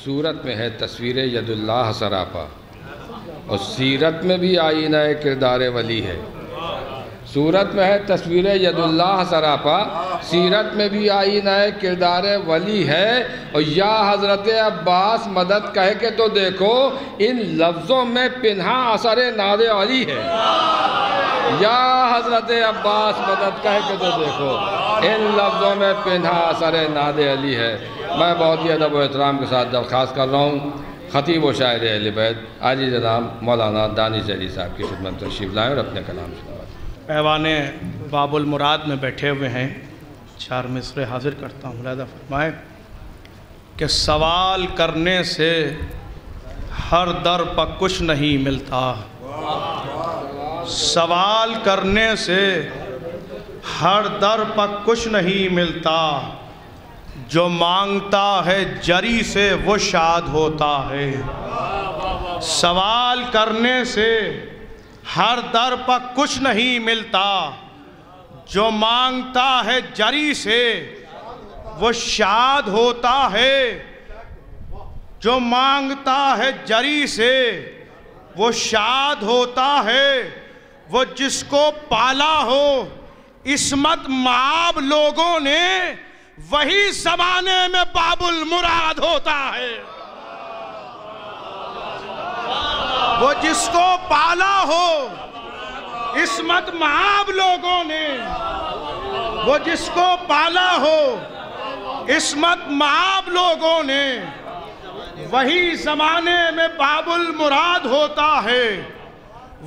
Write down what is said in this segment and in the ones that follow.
صورت میں ہے تصویر ید اللہ سراپا، اور سیرت میں بھی آئینہ کردار ولی ہے۔ صورت میں ہے تصویر ید اللہ سراپا، سیرت میں بھی آئینہ کردار ولی ہے۔ اور یا حضرت عباس مدد کہہ کے تو دیکھو، ان لفظوں میں پنہا اثر ناز علی ہے۔ یا حضرت عباس مدد کہہ کے تو دیکھو، ان لفظوں میں پنہا اثر ناز علی ہے۔ میں بہت ہی ادب و احترام کے ساتھ درخواست کر رہا ہوں خطیب و شاعر اہل بیت عالی جناب مولانا دانش علی صاحب کی خدمت تشریف لائیں اور اپنے کلام سنائیں۔ ایوان باب المراد میں بیٹھے ہوئے ہیں، 4 مصرے حاضر کرتا ہوں۔ ملاحظہ فرمائے کہ سوال کرنے سے ہر در پر کچھ نہیں ملتا، سوال کرنے سے ہر در پر کچھ نہیں ملتا، جو مانگتا ہے جری سے وہ شاد ہوتا ہے۔ سوال کرنے سے ہر در پر کچھ نہیں ملتا، جو مانگتا ہے جری سے وہ شاد ہوتا ہے۔ جو مانگتا ہے جری سے وہ شاد ہوتا ہے، وہ جس کو پالا ہو عصمت مآب لوگوں نے، وہی زمانے میں باب المراد ہوتا ہے۔ وہ جس کو پالا ہو عصمت مآب لوگوں نے، وہ جس کو پالا ہو عصمت مآب لوگوں نے، وہی زمانے میں باب المراد ہوتا ہے۔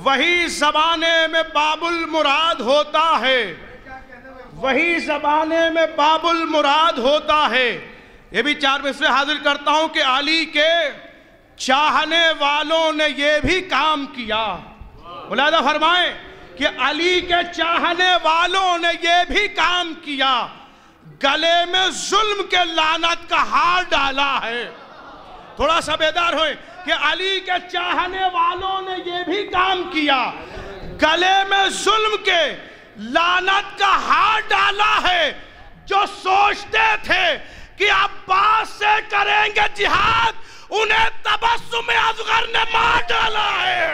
وہی زمانے میں باب المراد ہوتا ہے، وہی زمانے میں باب المراد ہوتا ہے۔ یہ بھی 4 مصرے حاضر کرتا ہوں کہ علی کے چاہنے والوں نے یہ بھی کام کیا۔ ملاحظہ فرمائیں کہ علی کے چاہنے والوں نے یہ بھی کام کیا، گلے میں ظلم کے لعنت کا ہار ڈالا ہے۔ تھوڑا سا بیدار ہوئے کہ علی کے چاہنے والوں نے یہ بھی کام کیا، گلے میں ظلم کے لعنت کا ہار ڈالا ہے۔ جو سوچتے تھے کہ عباس سے کریں گے جہاد، انہیں تبسم اصغر نے مار ڈالا ہے۔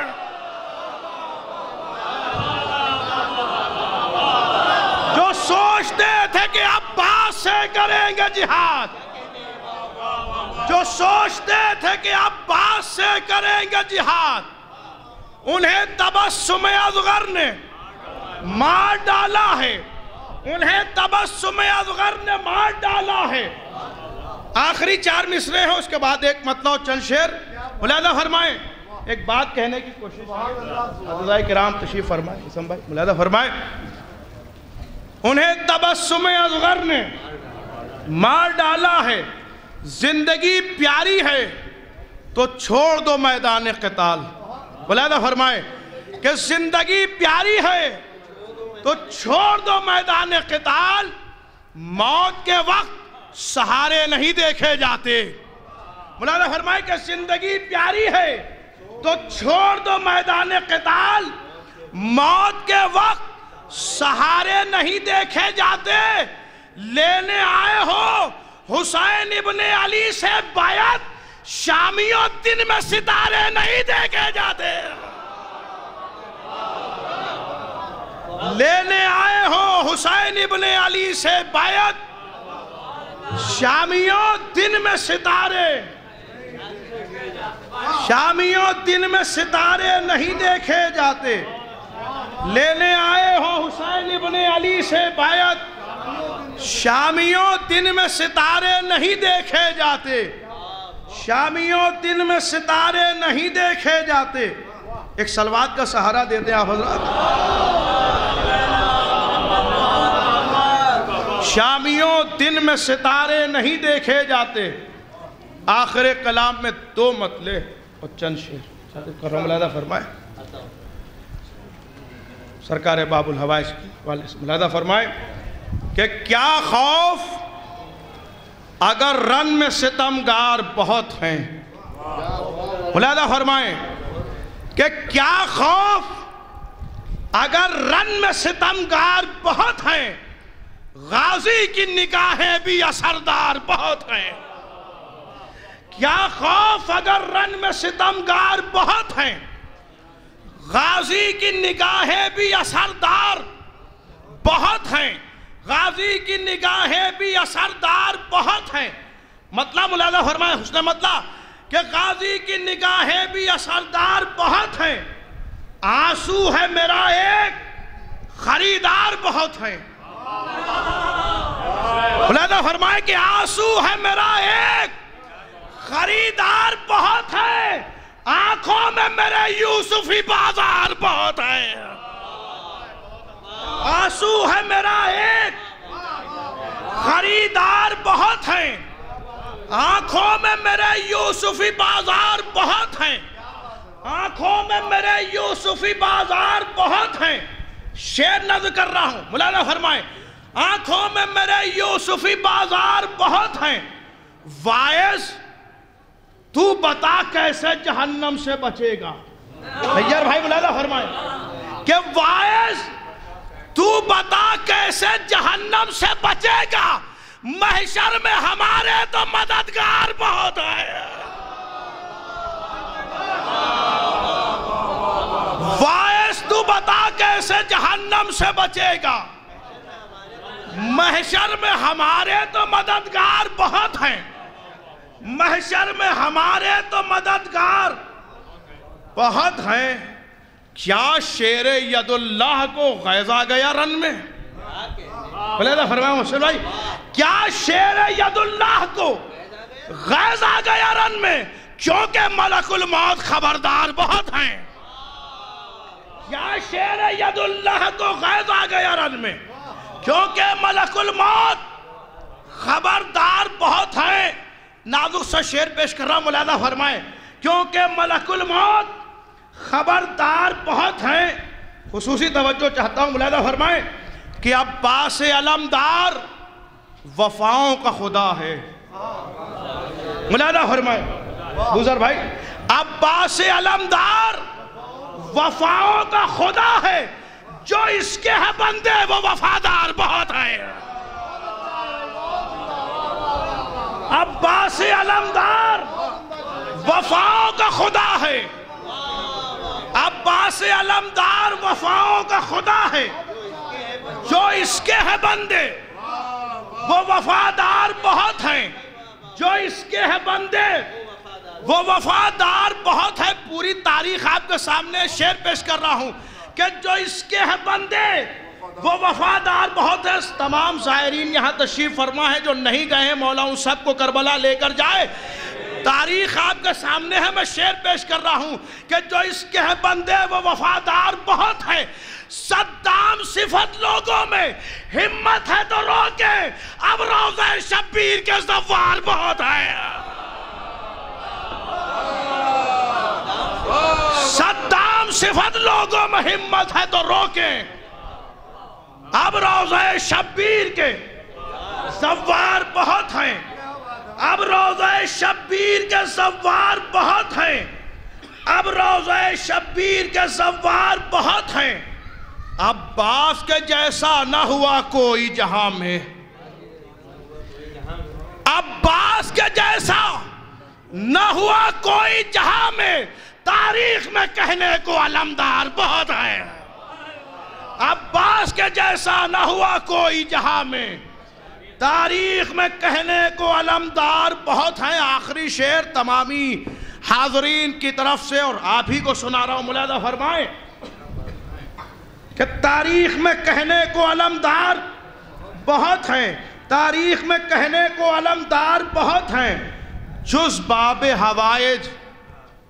جو سوچتے تھے کہ عباس سے کریں گے جہاد، جو سوچتے تھے کہ عباس سے کریں گے جہاد، انہیں تبسم اصغر نے مار ڈالا ہے۔ انہیں تبسم اصغر نے مار ڈالا ہے۔ آخری 4 مصرے ہیں، اس کے بعد ایک مطلع و چند شعر۔ ملاحظہ فرمائیں، ایک بات کہنے کی کوشش حضرات کرام تشریف فرمائیں، اسم بھائی ملاحظہ فرمائیں۔ انہیں تبسم اصغر نے مار ڈالا ہے، زندگی پیاری ہے تو چھوڑ دو میدان قتال۔ ملاحظہ فرمائیں کہ زندگی پیاری ہے تو چھوڑ دو میدان قتال، موت کے وقت سہارے نہیں دیکھے جاتے۔ ملاحظہ فرمائیں کہ زندگی پیاری ہے تو چھوڑ دو میدان قتال، موت کے وقت سہارے نہیں دیکھے جاتے۔ لینے آئے ہو حسین ابن علی سے بیعت، شامیوں دن میں ستارے نہیں دیکھے جاتے۔ لینے آئے ہو حسین ابن علی سے بیعت، شامیوں دن میں ستارے، شامیوں دن میں ستارے نہیں دیکھے جاتے۔ لینے آئے ہو حسین ابن علی سے بیعت، شامیوں دن میں ستارے نہیں دیکھے جاتے، شامیوں دن میں ستارے نہیں دیکھے جاتے۔ ایک صلوات کا سہارا دیتے ہیں آپ حضرات۔ شامیوں دن میں ستارے نہیں دیکھے جاتے۔ آخر کلام میں 2 مطلع اور چند شعر کرم ملاحظہ فرمائے۔ سرکار باب الحوائج کی والے سے ملاحظہ فرمائے کہ کیا خوف اگر رن میں ستمگار بہت ہیں۔ ملاحظہ فرمائیں کہ کیا خوف اگر رن میں ستمگار بہت ہیں، غازی کی نگاہیں بھی اثردار بہت ہیں۔ کیا خوف اگر رن میں ستمگار بہت ہیں، غازی کی نگاہیں بھی اثردار بہت ہیں، غازی کی نگاہیں بھی اثردار بہت ہیں۔ مطلب مولانا فرمائے حسن مطلب کہ غازی کی نگاہیں بھی اثردار بہت ہیں، آنسو ہے میرا ایک خریدار بہت ہیں۔ مولانا فرمائے کہ آنسو ہے میرا ایک خریدار بہت ہے، آنکھوں میں میرے یوسفی بازار بہت ہے۔ آنسو ہے میرا ایک خریدار بہت ہے، آنکھوں میں میرے یوسفی بازار بہت ہیں، آنکھوں میں میرے یوسفی بازار بہت ہیں۔ شعر نظر کر رہا ہوں، مولانا فرمائے آنکھوں میں میرے یوسفی بازار بہت ہیں، وائز تو بتا کیسے جہنم سے بچے گا۔ حیار بھائی مولانا فرمائے کہ وائز تو بتا کیسے جہنم سے بچے گا، محشر میں ہمارے تو مددگار بہت ہے۔ وائز تو بتا کیسے جہنم سے بچے گا، محشر میں ہمارے تو مددگار بہت ہیں، محشر میں ہمارے تو مددگار بہت ہیں۔ کیا شیر ید اللہ کو غیظ آ گیا رن میں؟ بلیدہ فرمائے محسن بھائی، کیا شیر ید اللہ کو غیظ آ گیا رن میں؟ کیونکہ ملک الموت خبردار بہت ہیں۔ کیا شیر ید اللہ کو غیظ آ گیا رن میں؟ کیونکہ ملک الموت خبردار بہت ہیں۔ نازک سا شعر پیش کر رہا ہوں، مولانا فرمائے کیونکہ ملک الموت خبردار بہت ہیں۔ خصوصی توجہ چاہتا ہوں، مولانا فرمائے کہ عباس علمدار وفاؤں کا خدا ہے۔ مولانا فرمائے بزرگ بھائی، عباس علمدار وفاؤں کا خدا ہے، جو اس کے ہے بندے وہ وفادار بہت ہیں۔ عباس علمدار وفاؤں کا خدا ہے، عباس علمدار وفاؤں کا خدا ہے، جو اس کے ہے بندے وہ وفادار بہت ہیں، جو اس کے ہے بندے وہ وفادار بہت ہے۔ پوری تاریخ آپ کے سامنے شعر پیش کر رہا ہوں کہ جو اس کے ہے بندے وہ وفادار بہت ہے۔ تمام زائرین یہاں تشریف فرما ہے، جو نہیں گئے ہیں مولا ان سب کو کربلا لے کر جائے۔ تاریخ آپ کے سامنے ہے، میں شعر پیش کر رہا ہوں کہ جو اس کے ہے بندے وہ وفادار بہت ہے۔ صدام صفت لوگوں میں ہمت ہے تو روکے، اب روضہ شبیر کے زوار بہت ہے۔ صدام صفت لوگوں میں ہمت ہے تو روکے، اب روضہ شبیر کے زوار بہت ہیں، اب روضہ شبیر کے زوار بہت ہیں، اب روضہ شبیر کے زوار بہت ہیں۔ عباس کے جیسا نہ ہوا کوئی جہاں میں، عباس کے جیسا نہ ہوا کوئی جہاں میں، تاریخ میں کہنے کو علمدار بہت ہے۔ عباس کے جیسا نہ ہوا کوئی جہاں میں، تاریخ میں کہنے کو علمدار بہت ہیں۔ آخری شعر تمامی حاضرین کی طرف سے اور آپ ہی کو سنا رہا ہوں، ملاحظہ فرمائیں کہ تاریخ میں کہنے کو علمدار بہت ہیں، تاریخ میں کہنے کو علمدار بہت ہیں، جز باب حوائج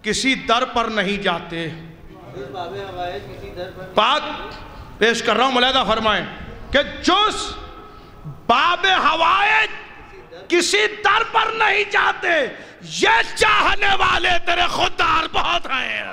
کسی در پر نہیں جاتے۔ بات پیش کر رہا ہوں، ملاحظہ فرمائیں کہ جز باب حوائج کسی در پر نہیں جاتے، یہ چاہنے والے تیرے خوددار بہت ہیں۔